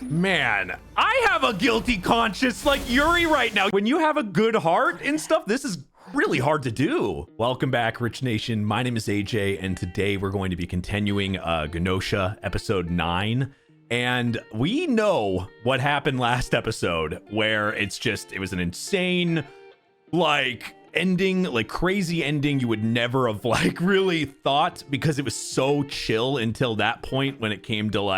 Man, I have a guilty conscience like Yuri right now. When you have a good heart and stuff, this is really hard to do. Welcome back, Rich Nation. My name is AJ, and today we're going to be continuing GNOSIA episode 9. And we know what happened last episode, where it was an insane, ending, crazy ending you would never have really thought, because it was so chill until that point when it came to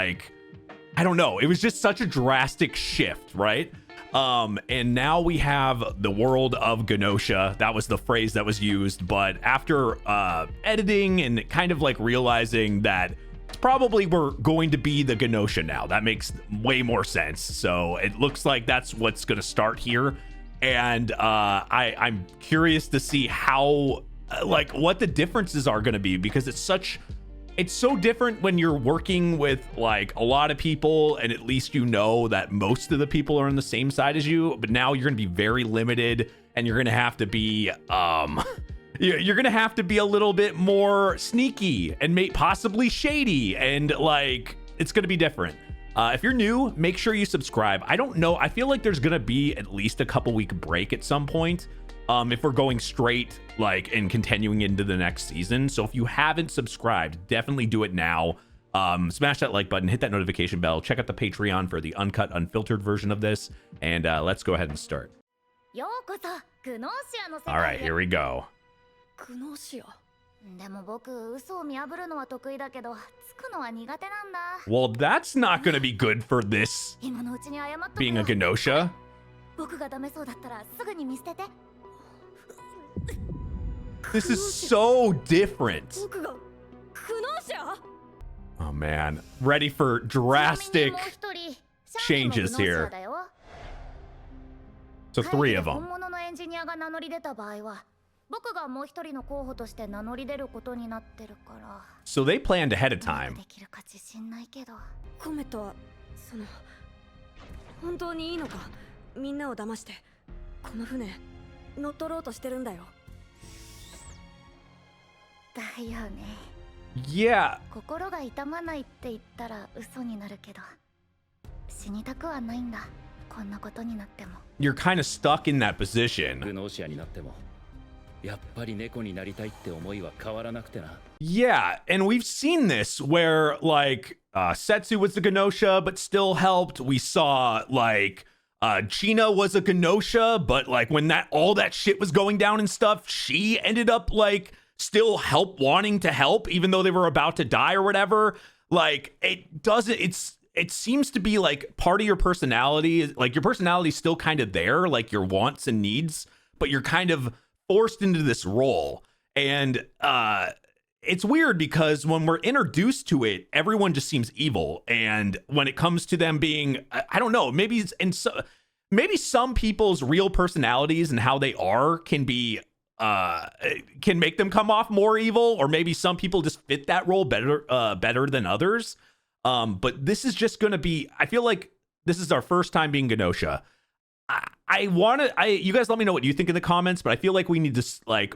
I don't know, it was just such a drastic shift, right? And now we have the world of GNOSIA. That was the phrase that was used, but after editing and kind of realizing that it's probably we're going to be the GNOSIA now, that makes way more sense. So it looks like that's what's going to start here. And I'm curious to see how what the differences are going to be, because it's so different when you're working with a lot of people, and at least you know that most of the people are on the same side as you. But now you're going to be very limited, and you're going to have to be you're going to have to be a little bit more sneaky and possibly shady, and it's going to be different. If you're new, make sure you subscribe. I don't know, I feel like there's going to be at least a couple week break at some point. If we're going straight and continuing into the next season. So if you haven't subscribed, definitely do it now. Smash that like button, hit that notification bell, check out the Patreon for the uncut, unfiltered version of this, and let's go ahead and start. All right, here we go. Well, that's not going to be good for this being a GNOSIA. This is so different. Oh man, ready for drastic changes here. So 3 of them. So they planned ahead of time. Yeah. You're kind of stuck in that position. Yeah, and we've seen this where Setsu was the GNOSIA but still helped. We saw Gina was a GNOSIA, but when all that shit was going down and stuff, she ended up still wanting to help, even though they were about to die or whatever. It seems to be part of your personality, your personality is still kind of there, your wants and needs, but you're kind of forced into this role. And it's weird because when we're introduced to it, everyone just seems evil. And when it comes to them being, I don't know, maybe some people's real personalities and how they are can make them come off more evil, or maybe some people just fit that role better than others. But this is just going to be, I feel like this is our first time being GNOSIA. You guys let me know what you think in the comments, but I feel like we need to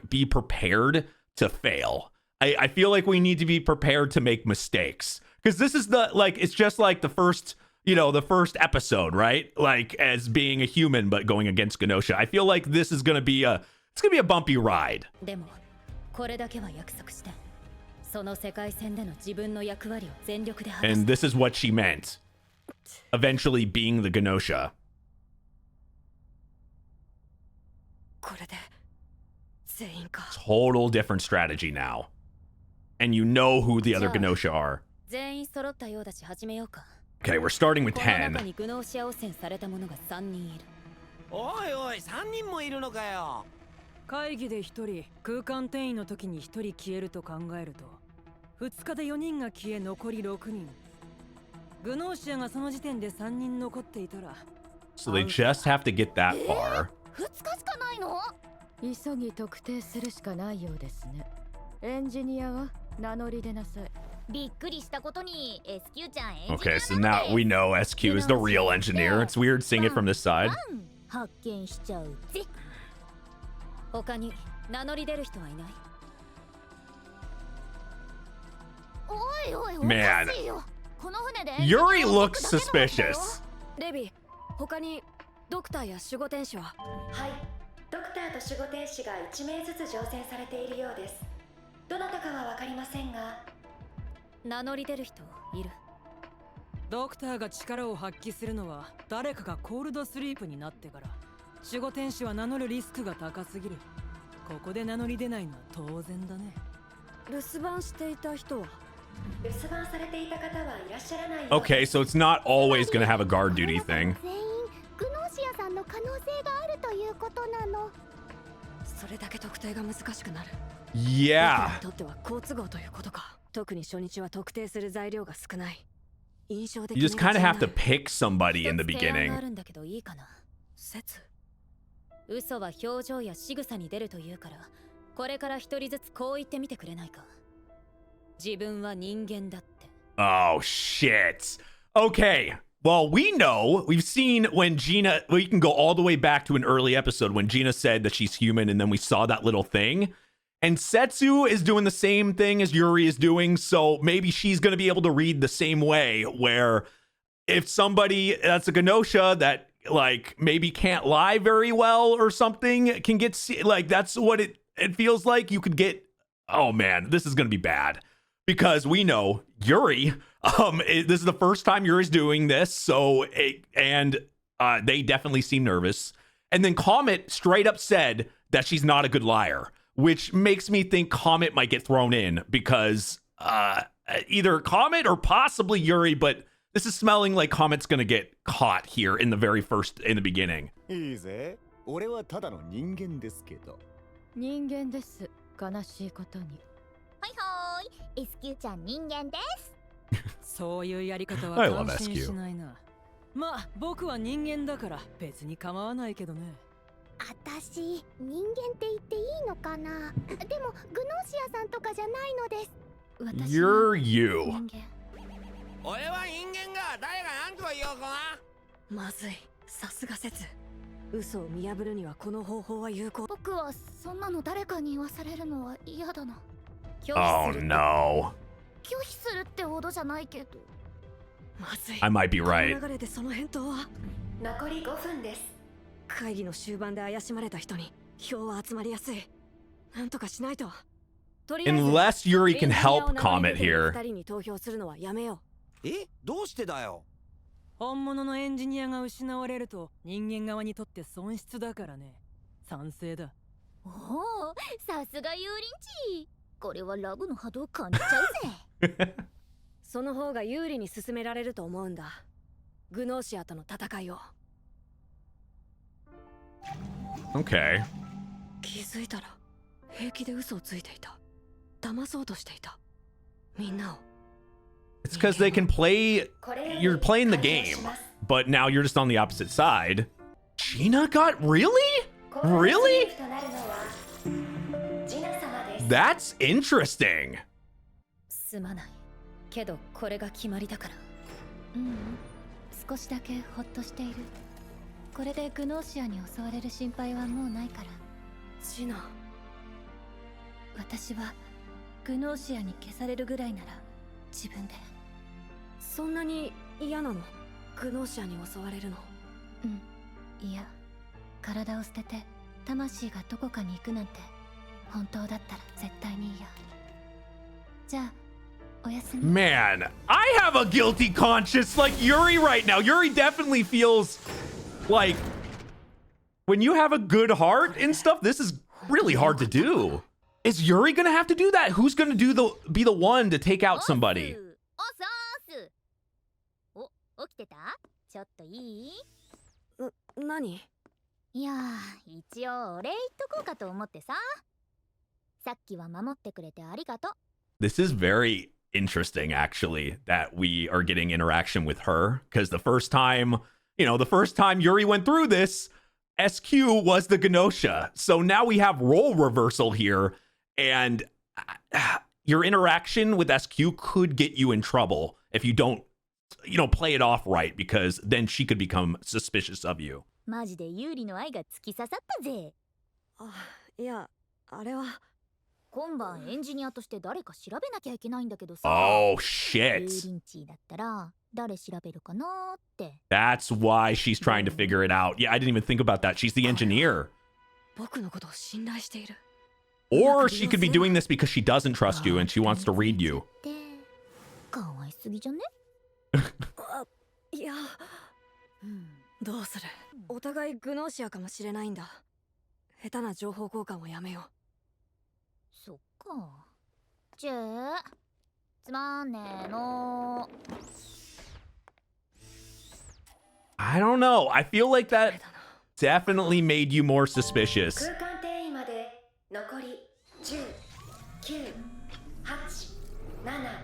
be prepared to fail. I feel like we need to be prepared to make mistakes, because this is it's just the first, the first episode, right? As being a human, but going against GNOSIA. I feel like this is going to be a bumpy ride. And this is what she meant. Eventually being the GNOSIA. Total different strategy now. And you know who the other GNOSIA are. Okay, we're starting with 10. So they just have to get that far. Okay, so now we know SQ is the real engineer. It's weird seeing it from this side. Man, Yuri looks suspicious. レビ、他にドクターや守護天使は？はい、ドクターと守護天使が1名ずつ乗船されているようです。どなたかは分かりませんが。名乗り出る人いる？ドクターが力を発揮するのは誰かがコールドスリープになってから。守護天使は名乗るリスクが高すぎる。ここで名乗り出ないのは当然だね。留守番していた人は？留守番されていた方はいらっしゃらないよ。Okay, so it's not always gonna have a guard duty thing. 全員グノーシアさんの可能性があるということなの。それだけ特定が難しくなる。Yeah. にとっては好都合ということか。特に初日は特定する材料が少ない。印象的 You just kind of have to pick somebody in the 一つ提案が beginning. あるんだけどいいかな。説。嘘は表情や仕草に出るというから、これから一人ずつこう言ってみてくれないか。自分は人間だって。Oh, shit. Okay. Well, we know, we've seen when Gina, we can go all the way back to an early episode when Gina said that she's human, and then we saw that little thing. And Setsu is doing the same thing as Yuri is doing, so maybe she's going to be able to read the same way, where if somebody that's a GNOSIA that, like, maybe can't lie very well or something, can get, like, that's what it feels like. You could get, oh man, this is going to be bad. Because we know Yuri, this is the first time Yuri's doing this, so they definitely seem nervous. And then Comet straight up said that she's not a good liar, which makes me think Comet might get thrown in because either Comet or possibly Yuri, but this is smelling like Comet's gonna get caught here in the beginning. いいぜ。俺はただの人間ですけど。人間です。悲しいことに。はいはい。SQ ちゃん人間です。そういうやり方 I は love 感心 SQ しないな。まあ僕は人間だから別に構わないけどね。あたし人間って言っていいのかな。でもグノーシアさんとかじゃないのです。私 You're you. 人間。俺は人間が誰が何と言おうかな。まずい。さすが説。嘘を見破るにはこの方法は有効。僕はそんなの誰かに言わされるのは嫌だな。拒 Oh 否する。no. 拒否するってほどじゃないけど。まずい。 I might be この right. 流れでその返答は？残り5分です。会議の終盤で怪しまれた人に票は集まりやすい。なんとかしないと。とりあえず Unless Yuri can help Comet here. 二人に投票するのはやめよえ、どうしてだよ。本物のエンジニアが失われると人間側にとって損失だからね。賛成だ。おお、さすがユーリンチ。これはラブの波動感じちゃうぜ。う。その方が有利に進められると思うんだ。グノーシアとの戦いを。Okay. 気づいたら平気で嘘をついていた。騙そうとしていた。みんなを。It's because they can play. これより You're playing the 開 game, 始します。 but now you're just on the opposite side. Gina got really? コールドスリ Really? ープとなるのはジナ様です。 That's interesting. すまない。けどこれが決まりだから。少しだけほっとしている。これでグノーシアに襲われる心配はもうないから。ジナ。私はグノーシアに消されるぐらいなら自分で。そんなに嫌なの？グノーシアに襲われるの。いや、体を捨てて魂がどこかに行くなんて本当だったら絶対に嫌。じゃあおやすみ。 Man, I have a guilty conscience like Yuri right now. Yuri definitely feels like when you have a good heart and stuff, this is really hard to do. Is Yuri gonna have to do that? Who's gonna be the one to take out somebody? お、起きてた？ちょっといい？何？いやー、一応お礼言っとこうかと思ってさ。さっきは守ってくれてありがとう。 This is very interesting, actually, that we are getting interaction with her. Because the first time Yuri went through this, SQ was the GNOSIA. So now we have role reversal here. And your interaction with SQ could get you in trouble if you don't play it off right, because then she could become suspicious of you. マジでユーリの愛が突き刺さったぜ。あ、いや、あれは。今晩エンジニアとして誰か調べなきゃいけないんだけどさ。Oh リ shit. ンチーだったら誰調べるかなーって。That's why she's trying to figure it out. Yeah, I didn't even think about that. She's the engineer. 僕のことを信頼している。 Or she could be doing this because she doesn't trust you and she wants to read you. ってかわいすぎじゃね？いや、どうする？お互いグノーシアかもしれないんだ。下手な情報交換をやめよう。そっか。じゃあつまんねえの。I don't know. I feel like that definitely made you more suspicious. 空間転移まで残り10、9、8、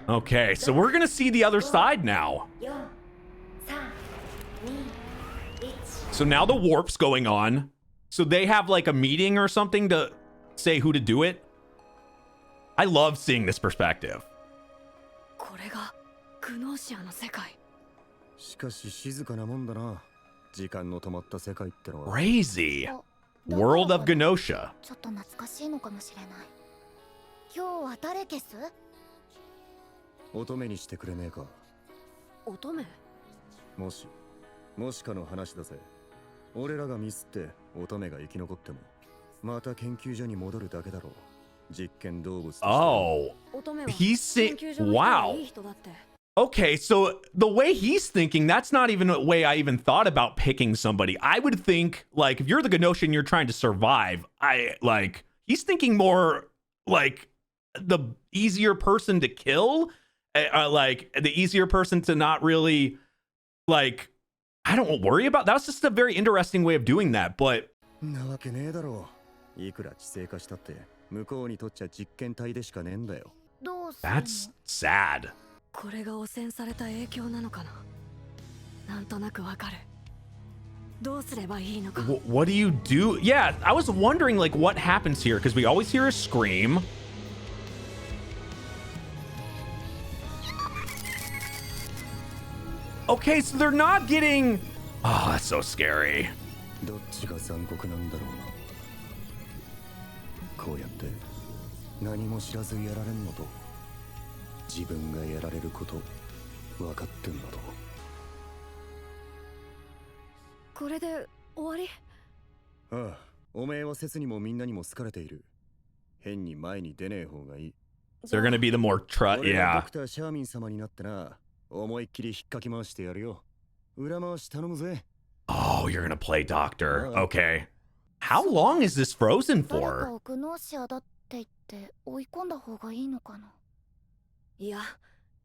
7。 Okay, so we're gonna see the other side now. 4、3、2、1。 So now the warp's going on. So they have like a meeting or something to say who to do it. I love seeing this perspective. これがグノーシアの世界。しかし静かなもんだな。時間の止まった世界ってのは。Crazy. あ World of だから GNOSIA. ちょっと懐かしいのかもしれない。今日は誰消す？乙女にしてくれねえか。乙女？もしかの話だぜ。俺らがミスって乙女が生き残ってもまた研究所に戻るだけだろう。実験動物として。Oh, 乙女は he's 研 saying, 究所の人が wow. いい人だって。 Okay, so the way he's thinking, that's not even a way I even thought about picking somebody. I would think, like, if you're the Genosian, you're trying to survive. He's thinking more like the easier person to kill, like the easier person to not really, like, I don't worry about. That's just a very interesting way of doing that, but. なわけねえだろう。いくら知性化したって向こうにとっちゃ実験体でしかねえんだよ。どうするの？ That's sad. これが汚染された影響なのかな。なんとなくわかる。どうすればいいのか。 What do you do? Yeah, I was wondering, like, what happens here, because we always hear a scream. Okay, so they're not getting... Oh, that's so scary. どっちが残酷なんだろうな。こうやって何も知らずやられんのと自分がやられること分かってんのと。これで終わり？ああ、おめえは説にもみんなにも好かれている。変に前に出ねえ方がいい。 They're gonna be the more trust. 俺はド Yeah. クターシャーミン様になってな、思いっきり引っかき回してやるよ。裏回し頼むぜ。 Oh, you're gonna play doctor. Okay. How long is this frozen 誰か for? をグノーシアだって言って追い込んだ方がいいのかな。いや、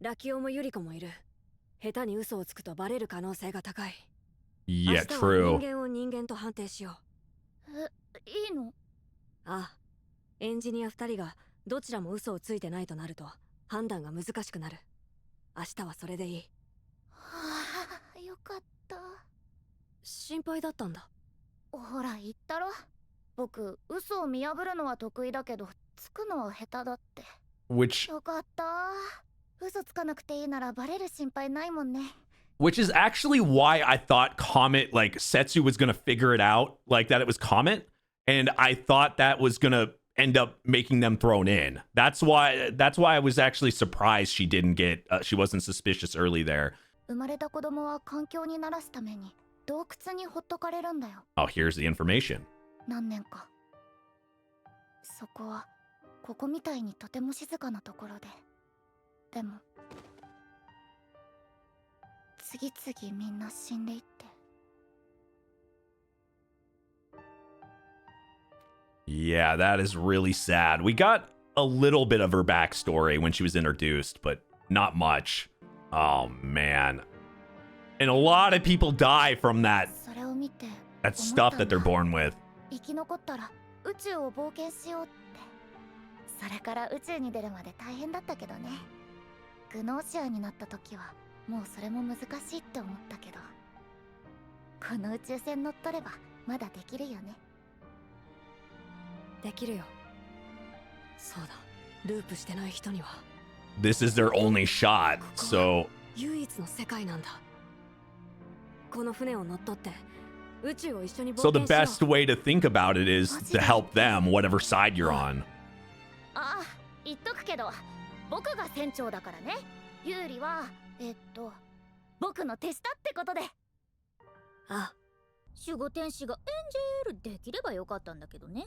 ラキオもユリコもいる。下手に嘘をつくとバレる可能性が高い。 Yeah, 明日は true. 人間を人間と判定しよいいの？う。ああ、エンジニア2人がどちらも嘘をついてないとなると判断が難しくなる。明日はそれでいい。はあ、よかった。心配だったんだ。ほら言ったろ。僕嘘を見破るのは得意だけどつくのは下手だって。 Which よかった。嘘つかなくていいならバレる心配ないもんね。is actually why I thought Comet, like, Setsu was gonna figure it out, like that it was Comet, and I thought that was gonna end up making them thrown in. That's why I was actually surprised she didn't get, she wasn't suspicious early there. 生まれた子供は環境に慣らすために洞窟にほっとかれるんだよ。 Oh, here's the information. 何年か。そこはここみたいにとても静かなところで。でも次々みんな死んでいって。 Yeah, that is really sad. We got a little bit of her backstory when she was introduced, but not much. Oh, man. And a lot of people die from that それを見て stuff that they're born with. 生き残ったら宇宙を冒険しようって。それから宇宙に出るまで大変だったけどね。グノーシアになった時はもうそれも難しいって思ったけど、この宇宙船乗っ取ればまだできるよね。できるよ。そうだ、ループしてない人には。 This is their only shot, so 唯一の世界なんだ。この船を乗っ取って宇宙を一緒に冒 so the 険しよう。 best way to think about it is to help them, whatever side you're on. ああ、けど僕が船長だからね。ユーリは僕の手下ってことで。あ、守護天使がエンジェルできればよかったんだけどね。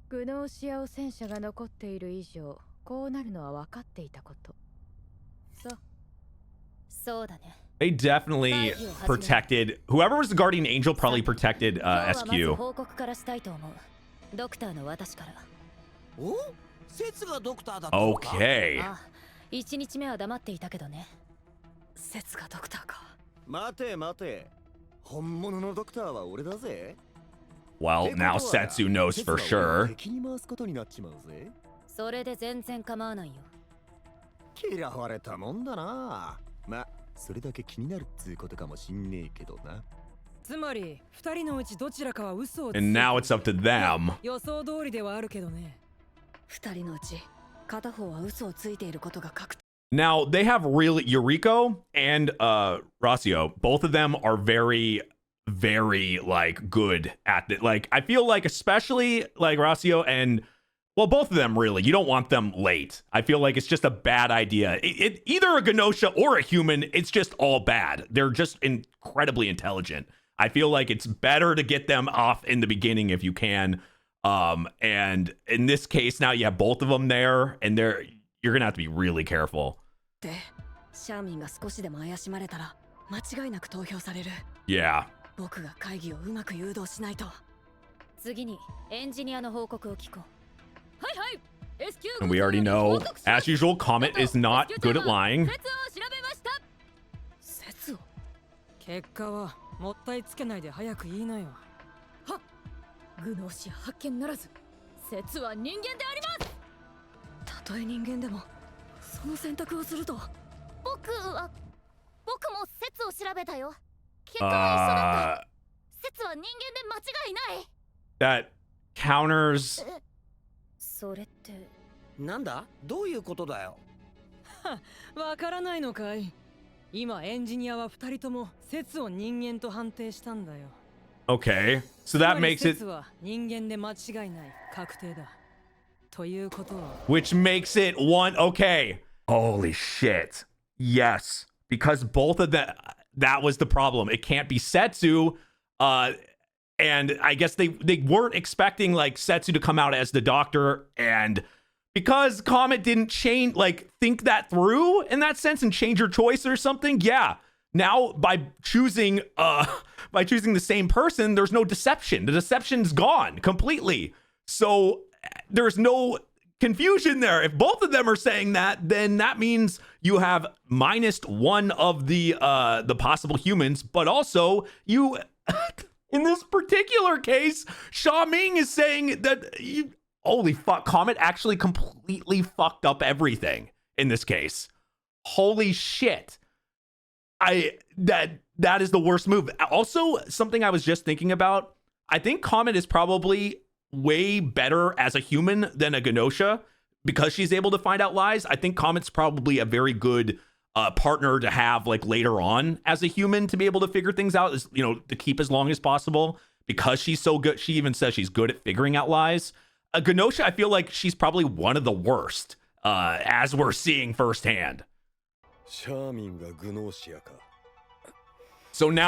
グノーシアを戦車が残っている以上、こうなるのは分かっていたこと。そうだね。 They definitely protected whoever was the guardian angel probably protected 今日はまず SQ. 報告からしたいと思う。ドクターの私から。おセツがドクターだったのか。 Okay. あ、1日目は黙っていたけどね。セツがドクターか。待て待て。本物のドクターは俺だぜ。 Well, now Setsu knows for sure. 敵に回すことになっちまうぜ。それで全然構わないよ。嫌われたもんだな。ま、それだけ気になるっつうことかもしんねえけどな。つまり2人のうちどちらかは嘘をつい And now it's up to them. 予想通りではあるけどね。2人のうち片方は嘘をついていることが確定。 Now they have really Yuriko and Rossio. Both of them are very, very like good at it. Like I feel like especially like Rossio and well, both of them really. You don't want them late. I feel like it's just a bad idea. Either a GNOSIA or a human. It's just all bad. They're just incredibly intelligent. I feel like it's better to get them off in the beginning if you can. And in this case, now you have both of them there, and you're gonna have to be really careful. で、シャーミンが少しでも怪しまれたら間違いなく投票される。 Yeah. 僕が会議をうまく誘導しないと。次にエンジニアの報告を聞こう。はいはい。SQ And we already know, as usual, Comet is not good at lying. 説を調べました。説を。結果はもったいつけないで早く言いなよ。はっ。グノーシア発見ならず。説は人間であります。たとえ人間でもその選択をすると。僕も説を調べたよ。結果は一緒だった。説は人間で間違いない。 That counters. それってなんだどういうことだよ。わからないのかい。今エンジニアは2人とも説を人間と判定したんだよ。 Okay, so that makes it. 説は人間で間違いない確定だ。ということは Which makes it one. Okay. Holy shit. Yes. Because both of them, that was the problem. It can't be Setsu. And I guess they weren't expecting like Setsu to come out as the doctor. And because Comet didn't think that through in that sense and change her choice or something. Yeah. Now by choosing the same person, there's no deception. The deception's gone completely. So there's no confusion there. If both of them are saying that, then that means you have minus one of the possible humans, but also you in this particular case, Xia Ming is saying that holy fuck, Comet actually completely fucked up everything in this case. Holy shit. That is the worst move. Also, something I was just thinking about, I think Comet is probably way better as a human than a GNOSIA because she's able to find out lies. I think Comet's probably a very good partner to have like later on as a human to be able to figure things out, is, you know, to keep as long as possible because she's so good. She even says she's good at figuring out lies. A GNOSIA, I feel like she's probably one of the worst as we're seeing firsthand. So now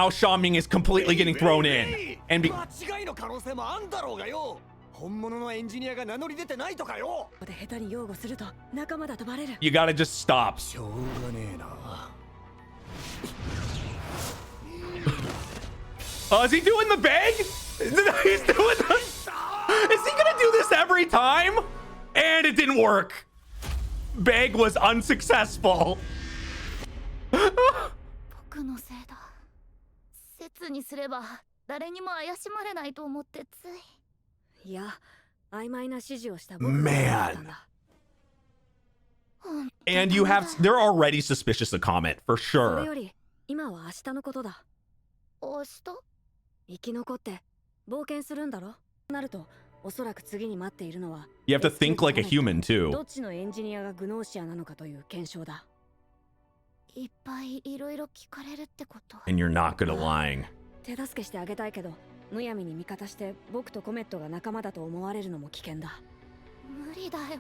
Xia Ming is completely getting thrown in. And 本物のエンジニアが名乗り出てないとかよ。で下手に擁護すると仲間だとバレる。 you gotta just stop. しょうがねえな。Oh, is he doing the bag? He's doing the... Is he gonna do this every time? And it didn't work. Bag was unsuccessful. 僕のせいだ。説にすれば誰にも怪しまれないと思ってつい。いや、曖昧な指示をした。 Man. And you have... They're already suspicious of Comet, for それ sure. より今は明日のことだ。明日？生き残って冒険するんだろ。なるとおそらく次に待っているのは You have to think like a human, ど too. っちのエンジニアがグノーシアなのかという検証だ。いっぱいいろいろ聞かれるってこと。 And you're not good at lying. 手助けしてあげたいけど、むやみに味方して僕とコメットが仲間だと思われるのも危険だ。無理だよ。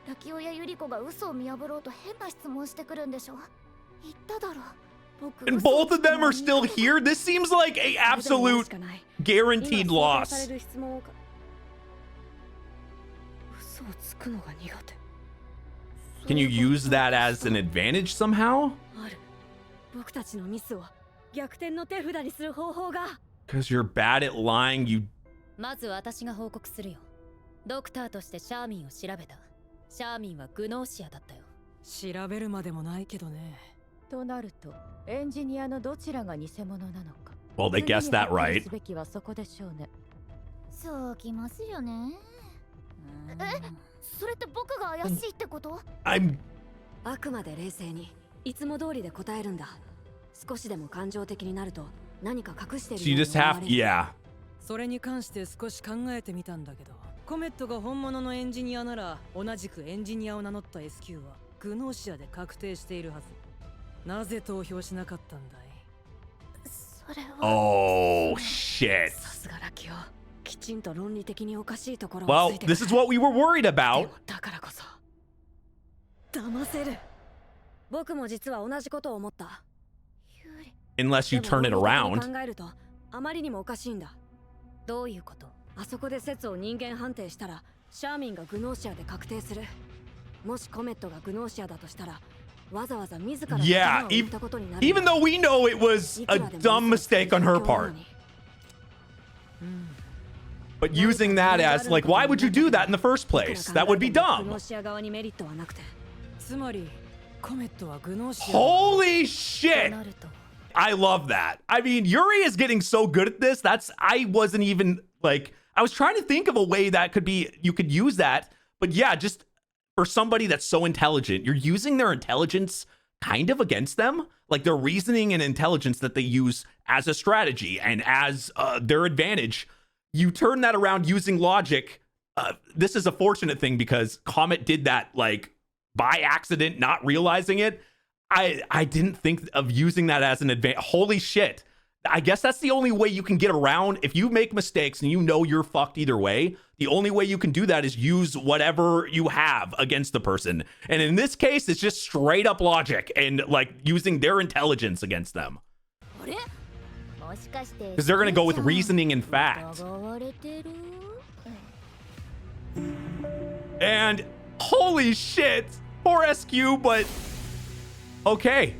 ラキオやユリコが嘘を見破ろうと変な質問してくるんでしょ。言っただろ。僕 And both of them are still here? This seems like a absolute guaranteed loss. 嘘をつくのが苦手。 Can you use that as an advantage somehow? ある。僕たちのミスを逆転の手札にする方法が。 Because you're bad at lying, you... まず私が報告するよ。ドクターとしてシャーミンを調べた。シャーミンはグノーシアだったよ。調べるまでもないけどね。となるとエンジニアのどちらが偽物なのか。 Well, they guessed that right. すべきはそこでしょうね。そうきますよね。それって僕が怪しいってこと？ I'm... あくまで冷静にいつも通りで答えるんだ。少しでも感情的になると何か隠してる So you just have... Yeah. それに関して少し考えてみたんだけど、コメットが本物のエンジニアなら同じくエンジニアを名乗った SQ はグノーシアで確定しているはず。なぜ投票しなかったんだい？それは。 Oh, shit. さすがラキオ。きちんと論理的におかしいところを Well, this is what we were worried about. だからこそ騙せる。僕も実は同じことを思った。 Unless you turn it around. 考えるとあまりにもおかしいんだ。どういうこと？あそこで説を人間判定したらシャーミンがグノーシアで確定する。もしコメットがグノーシアだとしたらわざわざ自ら Yeah, 言ったことになる。 even though we know it was a dumb mistake on her part. But using that as, like, why would you do that in the first place? That would be dumb. グノーシア側にメリットはなくて。つまりコメットはグノーシア。 Holy shit! I love that. I mean, Yuri is getting so good at this. I wasn't even, like, I was trying to think of a way that could be, you could use that. But yeah, just for somebody that's so intelligent, you're using their intelligence kind of against them. Like their reasoning and intelligence that they use as a strategy and as their advantage. You turn that around using logic. This is a fortunate thing because Comet did that, like, by accident, not realizing it. I didn't think of using that as an advantage. Holy shit. I guess that's the only way you can get around. If you make mistakes and you know you're fucked either way, the only way you can do that is use whatever you have against the person. And in this case, it's just straight up logic and, like, using their intelligence against them. Because they're going to go with reasoning and fact. And holy shit. Poor SQ, but... Okay.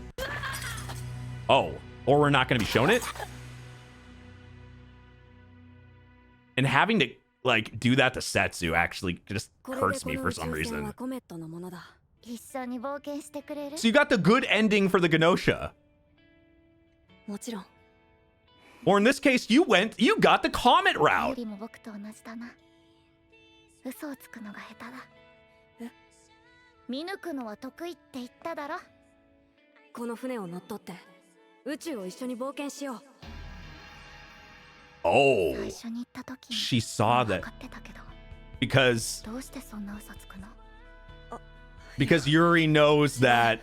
Oh, or we're not going to be shown it? And having to, like, do that to Setsu actually just hurts me for some reason. So you got the good ending for the GNOSIA. Or in this case, you got the Comet route. 見抜くのは得意って言っただろ。この船を乗っ取って宇宙を一緒に冒険しよう。 Oh, 最初に言った時 she saw that 分かってたけど、 because どうしてそんな嘘つくの？ because Yuri knows that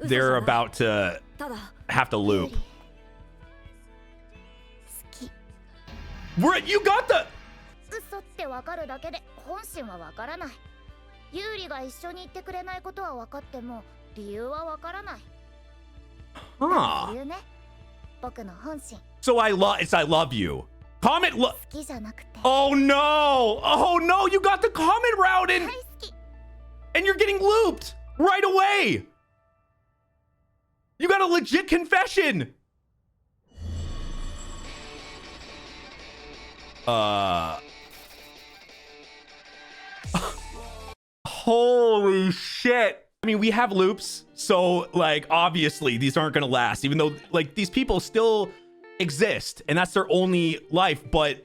they're about to ただ have to loop. 好き。 You got the 嘘って分かるだけで本心は分からない。ユーリが一緒に行ってくれないことは分かっても理由は分からない。 huh. 理由ね。僕の本心。 So I love you. Comet 好きじゃなくて。 Oh no! Oh no! You got the Comet route in, 大好き。 and you're getting looped right away. You got a legit confession. Holy shit. I mean, we have loops, so, like, obviously these aren't gonna last, even though, like, these people still exist and that's their only life. But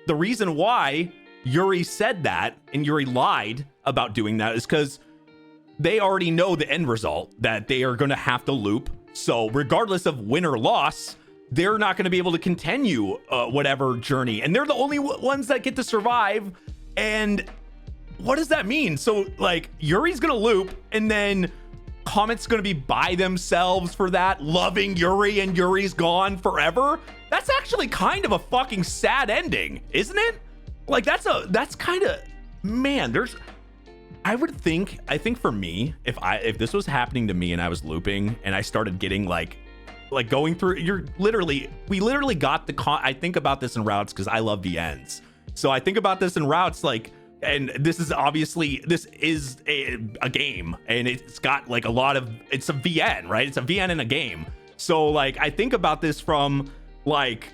the reason why Yuri said that and Yuri lied about doing that is because they already know the end result, that they are gonna have to loop. So regardless of win or loss, they're not gonna be able to continue whatever journey, and they're the only ones that get to survive. And what does that mean? So, like, Yuri's gonna loop, and then Comet's gonna be by themselves for that, loving Yuri, and Yuri's gone forever? That's actually kind of a fucking sad ending, isn't it? Like, that's kind of, man, I think for me, if this was happening to me and I was looping and I started getting like going through, we literally got I think about this in routes because I love VNs. So I think about this in routes like, and this is a game and it's got like it's a VN, right? It's a VN in a game. So like, I think about this from like,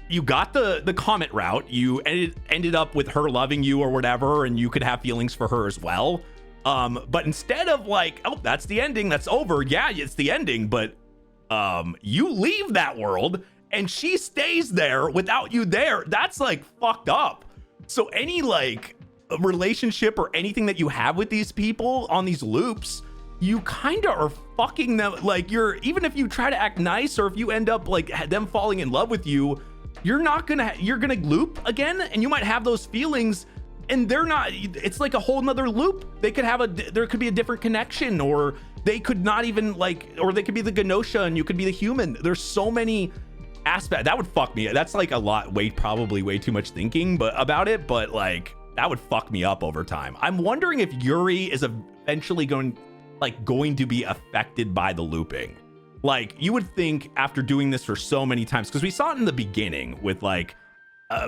you got the comment route, you ended up with her loving you or whatever, and you could have feelings for her as well. But instead of like, oh, that's the ending, that's over. Yeah, it's the ending, but you leave that world and she stays there without you there. That's like fucked up. So any like relationship or anything that you have with these people on these loops, you kind of are fucking them. Like even if you try to act nice, or if you end up like them falling in love with you, you're gonna loop again, and you might have those feelings, and it's like a whole nother loop. There could be a different connection, or they could not even or they could be the GNOSIA and you could be the human. There's so many aspects that would fuck me. That's like a lot, probably way too much thinking about it, but like that would fuck me up over time. I'm wondering if Yuri is eventually going to be affected by the looping. Like, you would think after doing this for so many times, because we saw it in the beginning with like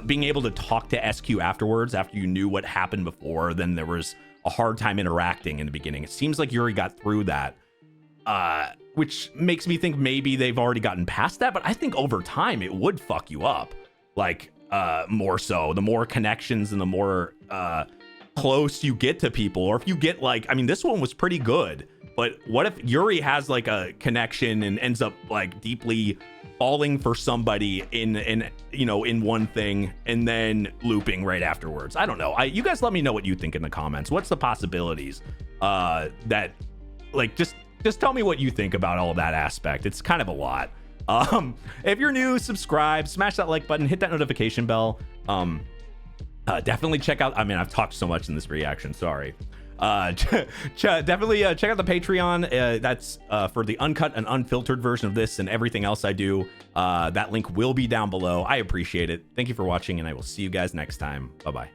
being able to talk to SQ afterwards after you knew what happened before, then there was a hard time interacting in the beginning. It seems like Yuri got through that, which makes me think maybe they've already gotten past that. But I think over time it would fuck you up, like more so. The more connections and the more close you get to people, or if you get like, I mean, this one was pretty good. But what if Yuri has like a connection and ends up like deeply falling for somebody in one thing and then looping right afterwards? I don't know. You guys let me know what you think in the comments. What's the possibilities that like just tell me what you think about all of that aspect. It's kind of a lot. If you're new, subscribe, smash that like button, hit that notification bell. Definitely check out, I mean, I've talked so much in this reaction, sorry. Definitely check out the Patreon. That's for the uncut and unfiltered version of this and everything else I do. That link will be down below. I appreciate it. Thank you for watching, and I will see you guys next time. Bye-bye.